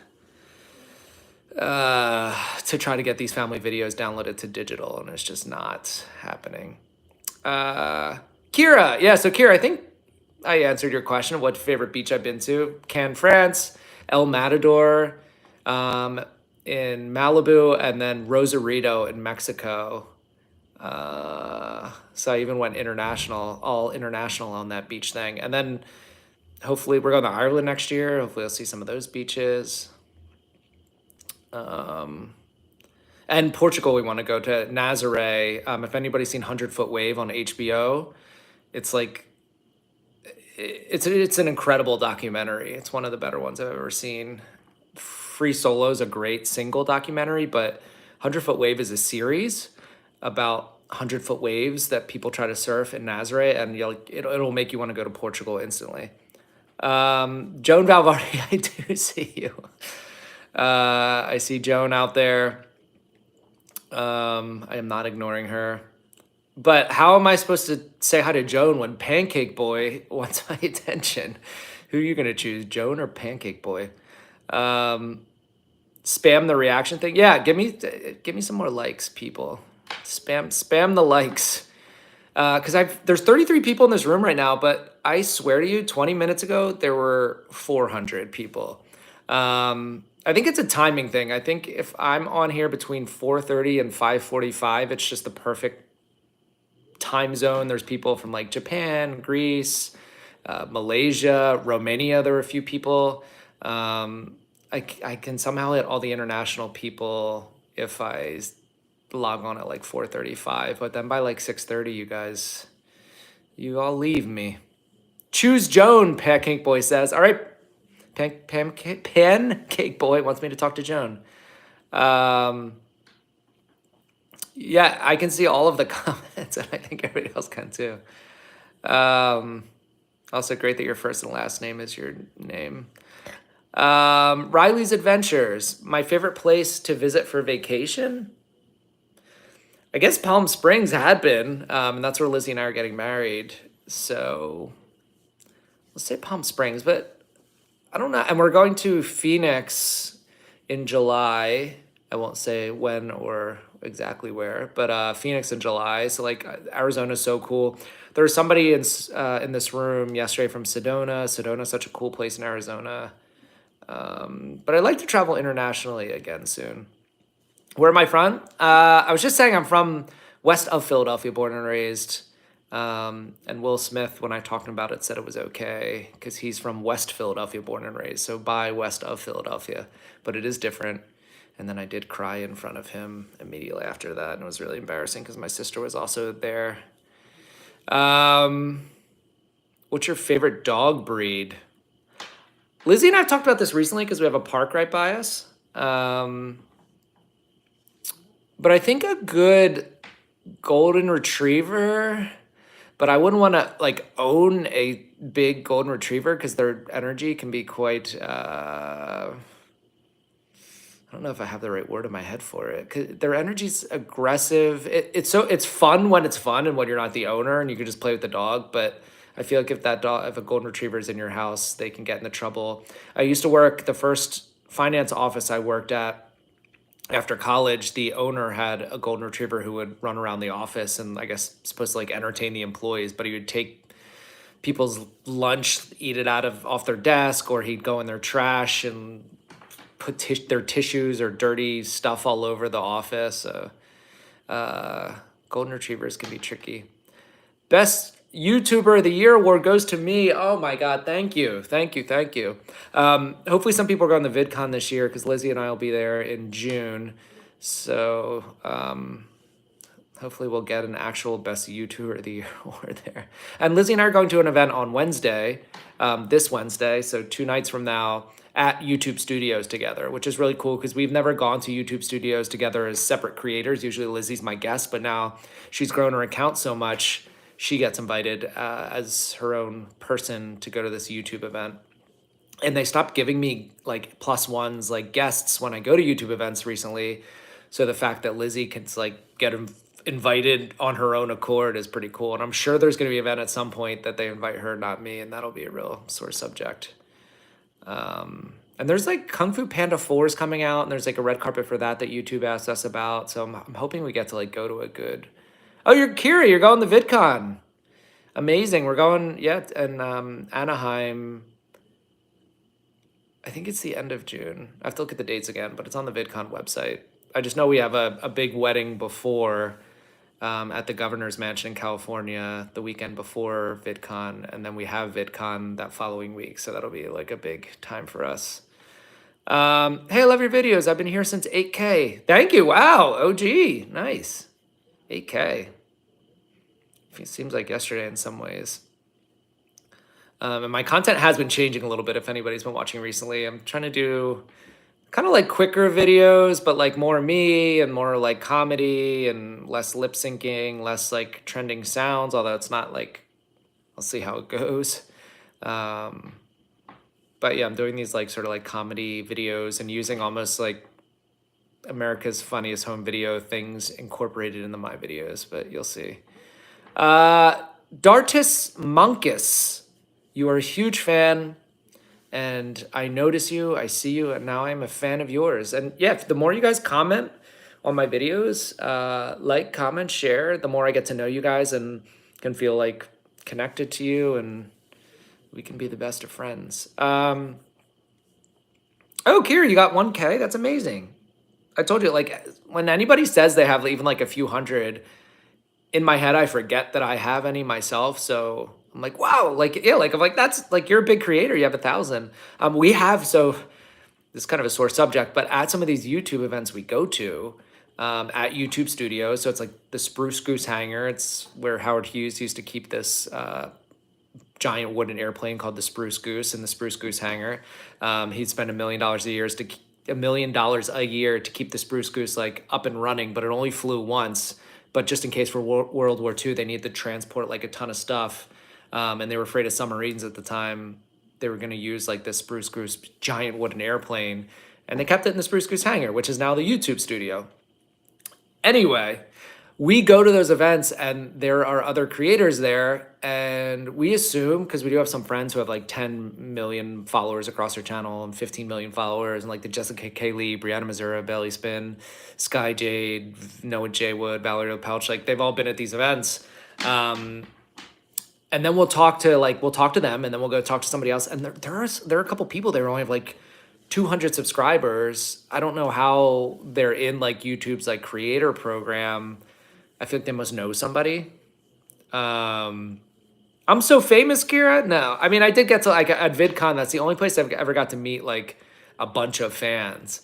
to try to get these family videos downloaded to digital, and it's just not happening. Kira, yeah, so Kira, I think I answered your question of what favorite beach I've been to. Cannes, France, El Matador in Malibu, and then Rosarito in Mexico. So I even went all international on that beach thing. And then hopefully we're going to Ireland next year. Hopefully I'll see some of those beaches. And Portugal, we want to go to Nazaré. If anybody's seen 100-Foot Wave on HBO, it's like, it's an incredible documentary. It's one of the better ones I've ever seen. Free Solo is a great single documentary, but 100-Foot Wave is a series about 100-foot waves that people try to surf in Nazaré, and it'll make you want to go to Portugal instantly. Joan Valvardi, I do see you. I see Joan out there. I am not ignoring her. But how am I supposed to say hi to Joan when Pancake Boy wants my attention? Who are you going to choose, Joan or Pancake Boy? Spam the reaction thing. Yeah, give me some more likes, people. Spam the likes. Because there's 33 people in this room right now, but I swear to you, 20 minutes ago, there were 400 people. I think it's a timing thing. I think if I'm on here between 4:30 and 5:45, it's just the perfect time zone. There's people from like Japan, Greece, Malaysia, Romania. There were a few people. I can somehow hit all the international people if I log on at like 4:35, but then by like 6:30, you all leave me. Choose Joan, Pancake Boy says. All right, Pancake Boy wants me to talk to Joan. Yeah, I can see all of the comments, and I think everybody else can too. Also great that your first and last name is your name. Riley's Adventures. My favorite place to visit for vacation? I guess Palm Springs had been, and that's where Lizzie and I are getting married. So let's say Palm Springs, but I don't know. And we're going to Phoenix in July. I won't say when or exactly where, but Phoenix in July. So like Arizona's so cool. There was somebody in this room yesterday from Sedona. Sedona's such a cool place in Arizona. But I'd like to travel internationally again soon. Where am I from? I was just saying I'm from west of Philadelphia, born and raised. And Will Smith, when I talked about it, said it was okay because he's from West Philadelphia, born and raised. So by west of Philadelphia, but it is different. And then I did cry in front of him immediately after that, and it was really embarrassing because my sister was also there. What's your favorite dog breed? Lizzie and I have talked about this recently because we have a park right by us. But I think a good golden retriever, but I wouldn't want to like own a big golden retriever because their energy can be quite, I don't know if I have the right word in my head for it. 'Cause their energy's aggressive. It's fun when it's fun and when you're not the owner and you can just play with the dog. But I feel like if a golden retriever is in your house, they can get into trouble. I used to work the first finance office I worked at after college. The owner had a golden retriever who would run around the office and I guess supposed to like entertain the employees, but he would take people's lunch, eat it off their desk, or he'd go in their trash and put their tissues or dirty stuff all over the office. Golden retrievers can be tricky. Best YouTuber of the Year award goes to me. Oh my God, thank you. Hopefully some people are going to VidCon this year because Lizzie and I will be there in June. So hopefully we'll get an actual Best YouTuber of the Year award there. And Lizzie and I are going to an event on Wednesday, this Wednesday, so 2 nights from now, at YouTube Studios together, which is really cool because we've never gone to YouTube Studios together as separate creators. Usually Lizzie's my guest, but now she's grown her account so much, she gets invited as her own person to go to this YouTube event. And they stopped giving me like +1s, like guests when I go to YouTube events recently. So the fact that Lizzie can like get invited on her own accord is pretty cool. And I'm sure there's going to be an event at some point that they invite her, not me, and that'll be a real sore subject. And there's like Kung Fu Panda 4 is coming out, and there's like a red carpet for that YouTube asked us about. So I'm hoping we get to like go to a good. Oh, you're Kira, you're going to VidCon. Amazing. We're going, yeah, and Anaheim. I think it's the end of June. I have to look at the dates again, but it's on the VidCon website. I just know we have a big wedding before at the governor's mansion in California the weekend before VidCon, and then we have VidCon that following week, so that'll be like a big time for us. Hey, I love your videos. I've been here since 8K. Thank you. Wow, OG. Nice. 8K. It seems like yesterday in some ways. And my content has been changing a little bit if anybody's been watching recently. I'm trying to do kind of like quicker videos, but like more me and more like comedy and less lip syncing, less like trending sounds, although it's not like, I'll see how it goes. But yeah, I'm doing these like sort of like comedy videos and using almost like America's Funniest Home Video things incorporated into my videos, but you'll see. Dartus Monkus, you are a huge fan. And I notice you, I see you, and now I'm a fan of yours. And yeah, the more you guys comment on my videos, like, comment, share, the more I get to know you guys and can feel like connected to you, and we can be the best of friends. Oh, Kira, you got 1K? That's amazing. I told you, like, when anybody says they have even like a few hundred, in my head, I forget that I have any myself, so I'm like, wow, like, yeah, like, I'm like, that's, like, you're a big creator, you have 1,000. We have, so, this is kind of a sore subject, but at some of these YouTube events we go to, at YouTube Studios, so it's like the Spruce Goose Hangar, it's where Howard Hughes used to keep this giant wooden airplane called the Spruce Goose in the Spruce Goose Hangar. He'd spend $1 million a year to keep the Spruce Goose, like, up and running, but it only flew once. But just in case for World War II, they needed to transport like a ton of stuff. and they were afraid of submarines at the time. They were going to use like this Spruce Goose giant wooden airplane, and they kept it in the Spruce Goose hangar, which is now the YouTube studio. Anyway, we go to those events and there are other creators there, and we assume, because we do have some friends who have like 10 million followers across their channel and 15 million followers, and like the Jessica K. Lee, Brianna Mazura, Belly Spin, Sky Jade, Noah J. Wood, Valerie Pouch, like they've all been at these events. And then we'll talk to them, and then we'll go talk to somebody else. And there are a couple people there who only have like 200 subscribers. I don't know how they're in like YouTube's like creator program. I feel like they must know somebody. I'm so famous, Kira. No, I mean I did get to like at VidCon. That's the only place I've ever got to meet like a bunch of fans.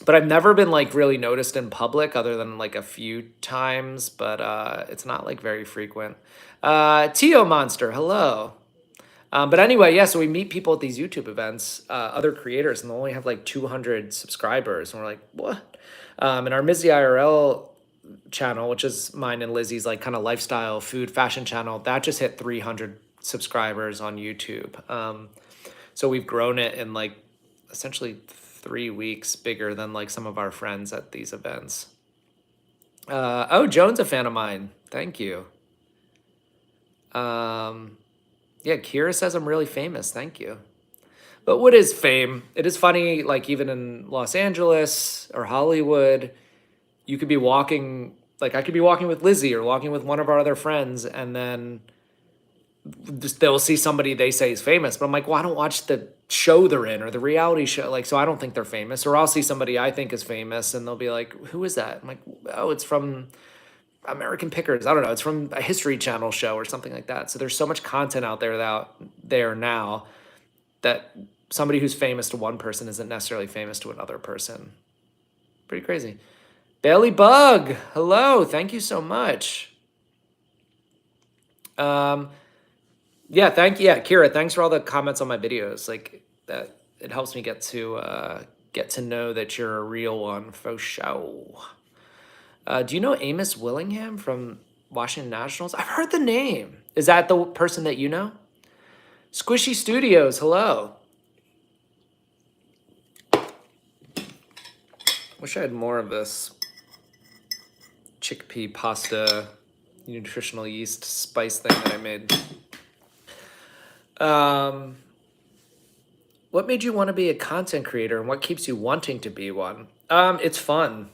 But I've never been like really noticed in public other than like a few times, but it's not like very frequent. Tio Monster, hello. But anyway, yeah, so we meet people at these YouTube events, other creators, and they only have like 200 subscribers. And we're like, what? And our Mizzy IRL channel, which is mine and Lizzie's like kind of lifestyle, food, fashion channel, that just hit 300 subscribers on YouTube. So we've grown it in like essentially 3 weeks, bigger than like some of our friends at these events. Oh, Joan's a fan of mine. Thank you. Yeah, Kira says I'm really famous. Thank you. But what is fame? It is funny, like even in Los Angeles or Hollywood, you could be walking, like I could be walking with Lizzie or walking with one of our other friends, and then they'll see somebody they say is famous, but I'm like, well, I don't watch the show they're in or the reality show, like, so I don't think they're famous. Or I'll see somebody I think is famous and they'll be like, who is that? I'm like, oh, it's from American Pickers. I don't know, it's from a History Channel show or something like that. So there's so much content out there now that somebody who's famous to one person isn't necessarily famous to another person. Pretty crazy. Bailey Bug, hello, thank you so much. Yeah, thank you. Yeah, Kira, thanks for all the comments on my videos. Like that, it helps me get to know that you're a real one for show. Do you know Amos Willingham from Washington Nationals? I've heard the name. Is that the person that you know? Squishy Studios, hello. Wish I had more of this chickpea pasta nutritional yeast spice thing that I made. What made you want to be a content creator, and what keeps you wanting to be one? It's fun.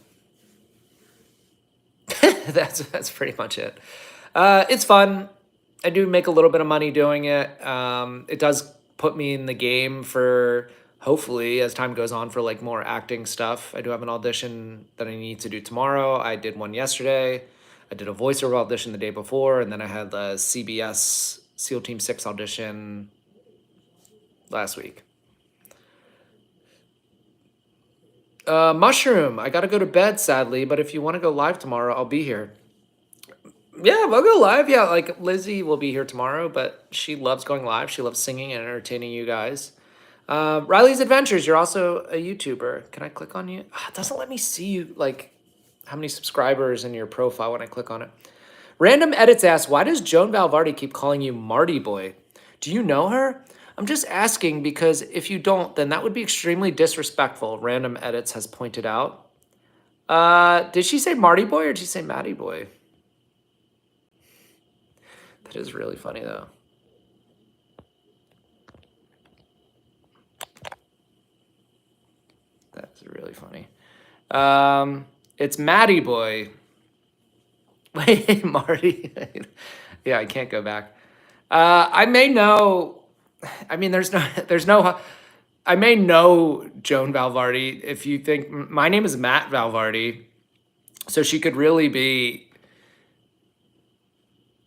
That's pretty much it. It's fun. I do make a little bit of money doing it. It does put me in the game for, hopefully, as time goes on, for like more acting stuff. I do have an audition that I need to do tomorrow. I did one yesterday. I did a voiceover audition the day before, and then I had the CBS SEAL Team 6 audition last week. Mushroom, I gotta go to bed, sadly, but if you want to go live tomorrow, I'll be here. Yeah, we'll go live. Yeah, like Lizzie will be here tomorrow, but she loves going live. She loves singing and entertaining you guys. Riley's Adventures, you're also a YouTuber. Can I click on you? It doesn't let me see you, like, how many subscribers in your profile when I click on it. Random Edits asks, why does Joan Valvardi keep calling you Marty Boy? Do you know her? I'm just asking because if you don't, then that would be extremely disrespectful, Random Edits has pointed out. Did she say Marty Boy or did she say Matty Boy? That is really funny, though. That's really funny. It's Matty Boy. Wait, Marty. Yeah, I can't go back. I may know. I mean, there's no. I may know Joan Valvardi if you think my name is Matt Valvardi, so she could really be.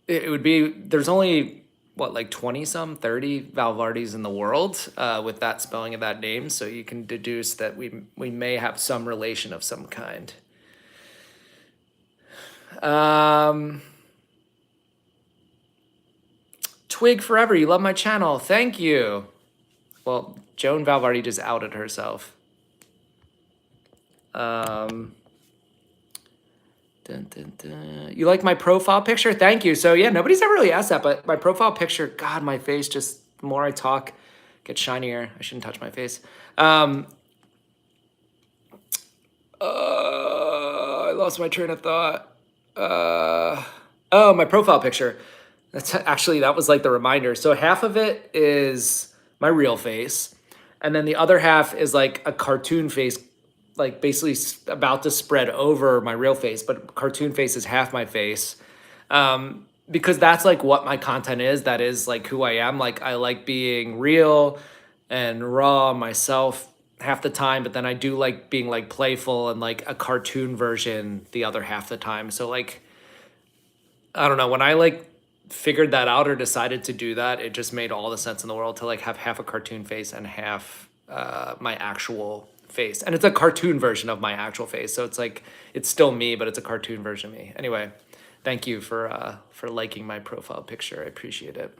It would be. There's only what, like 20-some, 30 Valvardis in the world with that spelling of that name, so you can deduce that we may have some relation of some kind. Twig Forever, you love my channel. Thank you. Well, Joan Valvardi just outed herself. Dun, dun, dun. You like my profile picture? Thank you. So yeah, nobody's ever really asked that, but my profile picture, God, my face just, the more I talk, gets shinier. I shouldn't touch my face. I lost my train of thought. Oh, my profile picture. That's actually, that was like the reminder. So half of it is my real face, and then the other half is like a cartoon face, like basically about to spread over my real face, but cartoon face is half my face. Because that's like what my content is. That is like who I am. Like I like being real and raw myself half the time, but then I do like being like playful and like a cartoon version the other half the time. So like I don't know, when I like figured that out or decided to do that, it just made all the sense in the world to like have half a cartoon face and half my actual face. And it's a cartoon version of my actual face. So it's like it's still me, but it's a cartoon version of me. Anyway, thank you for liking my profile picture. I appreciate it.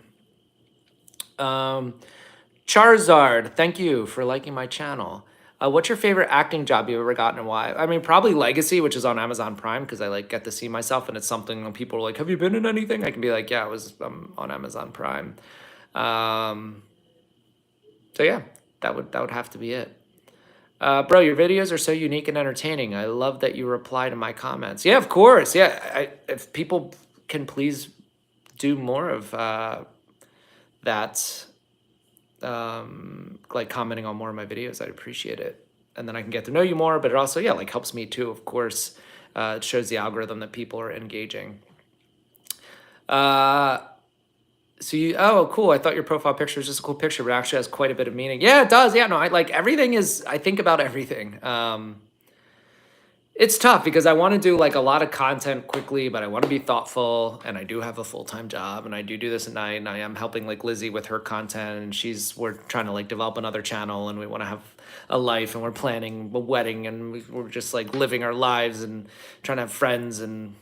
Charizard, thank you for liking my channel. What's your favorite acting job you've ever gotten and why? I mean, probably Legacy, which is on Amazon Prime, because I like get to see myself, and it's something when people are like, "Have you been in anything?" I can be like, "Yeah, I was on Amazon Prime." So yeah, that would have to be it. Bro, your videos are so unique and entertaining. I love that you reply to my comments. Yeah, of course. Yeah, if people can please do more of that, like commenting on more of my videos, I'd appreciate it. And then I can get to know you more, but it also, yeah, like helps me too, of course. It shows the algorithm that people are engaging. So you, oh, cool. I thought your profile picture was just a cool picture, but it actually has quite a bit of meaning. Yeah, it does. Yeah, no, I like everything is, I think about everything. It's tough because I want to do like a lot of content quickly, but I want to be thoughtful, and I do have a full-time job, and I do this at night, and I am helping like Lizzie with her content, and we're trying to like develop another channel, and we want to have a life, and we're planning a wedding, and we're just like living our lives and trying to have friends and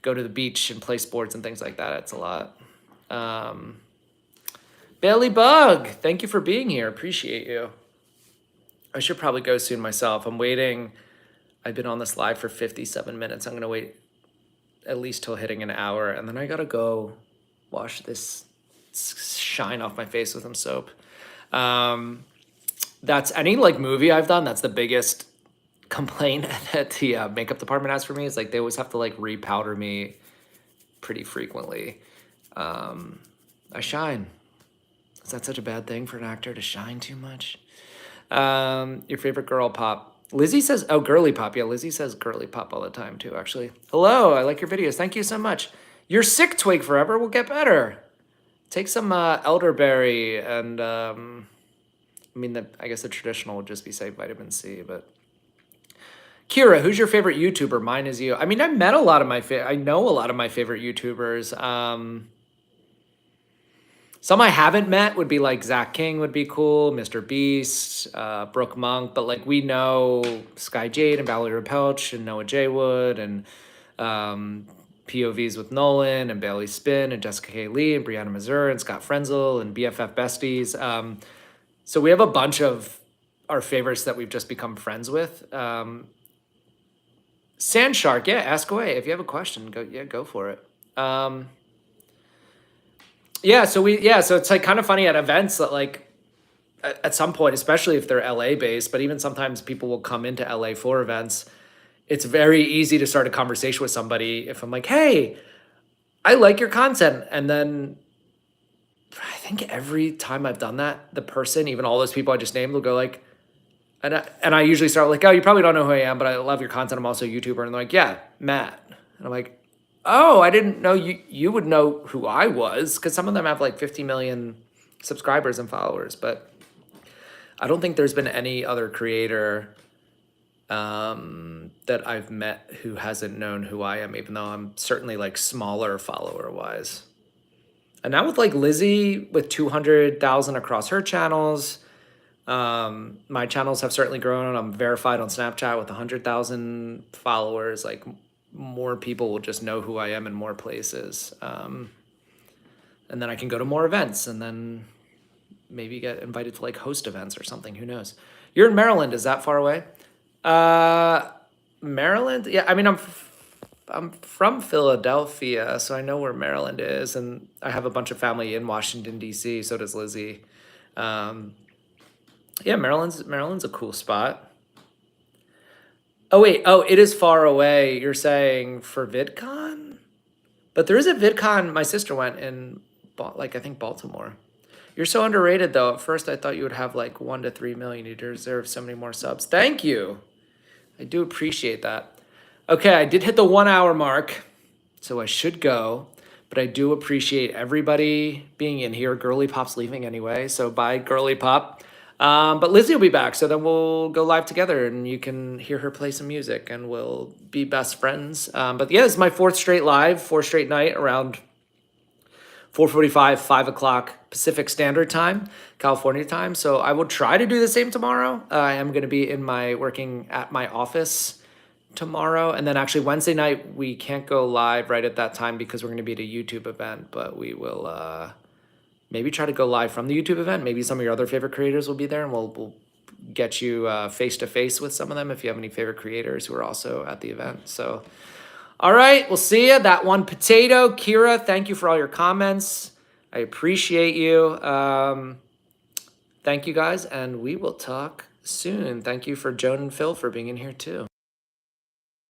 go to the beach and play sports and things like that. It's a lot. Bailey Bug, thank you for being here. Appreciate you. I should probably go soon myself. I'm waiting. I've been on this live for 57 minutes. I'm going to wait at least till hitting an hour, and then I got to go wash this shine off my face with some soap. That's any like movie I've done. That's the biggest complaint that the makeup department has for me is like they always have to like repowder me pretty frequently. I shine. Is that such a bad thing for an actor to shine too much? Your favorite girl pop? Lizzie says, oh, girly pop. Yeah, Lizzie says girly pop all the time too, actually. Hello, I like your videos. Thank you so much. You're sick, Twig Forever. Will get better. Take some elderberry and, I mean, I guess the traditional would just be, say, vitamin C, but. Kira, who's your favorite YouTuber? Mine is you. I mean, I know a lot of my favorite YouTubers. Some I haven't met would be like Zach King would be cool, Mr. Beast, Brooke Monk, but like we know Sky Jade and Valerie Repelch and Noah J. Wood and POVs with Nolan and Bailey Spin and Jessica K. Lee and Brianna Mazur and Scott Frenzel and BFF Besties. So we have a bunch of our favorites that we've just become friends with. Sandshark, yeah, ask away. If you have a question, go for it. So it's like kind of funny at events that like at some point, especially if they're LA based, but even sometimes people will come into LA for events. It's very easy to start a conversation with somebody if I'm like, hey, I like your content. And then I think every time I've done that, the person, even all those people I just named, will go like, and I usually start like, oh, you probably don't know who I am, but I love your content. I'm also a YouTuber. And they're like, yeah, Matt. And I'm like, oh, I didn't know you would know who I was, because some of them have like 50 million subscribers and followers, but I don't think there's been any other creator that I've met who hasn't known who I am, even though I'm certainly like smaller follower wise. And now with like Lizzie with 200,000 across her channels, my channels have certainly grown. I'm verified on Snapchat with 100,000 followers. Like more people will just know who I am in more places. And then I can go to more events and then maybe get invited to like host events or something. Who knows? You're in Maryland. Is that far away? Maryland? Yeah, I mean, I'm from Philadelphia, so I know where Maryland is, and I have a bunch of family in Washington D.C. So does Lizzie. Um, yeah, Maryland's a cool spot. Oh wait, oh it is far away. You're saying for VidCon, but there is a VidCon. My sister went in, like I think Baltimore. You're so underrated though. At first, I thought you would have like 1 to 3 million. You deserve so many more subs. Thank you. I do appreciate that. Okay, I did hit the 1 hour mark, so I should go. But I do appreciate everybody being in here. Girly Pop's leaving anyway, so bye, Girly Pop. But Lizzie will be back, so then we'll go live together and you can hear her play some music and we'll be best friends. But yeah, this is my fourth straight live, fourth straight night around 4:45, 5 o'clock Pacific Standard Time, California time. So I will try to do the same tomorrow. I am going to be working at my office tomorrow. And then actually Wednesday night, we can't go live right at that time because we're going to be at a YouTube event, but we will maybe try to go live from the YouTube event. Maybe some of your other favorite creators will be there and we'll get you face to face with some of them if you have any favorite creators who are also at the event. So, all right, we'll see you. That one potato. Kira, thank you for all your comments. I appreciate you. Thank you guys, and we will talk soon. Thank you for Joan and Phil for being in here too.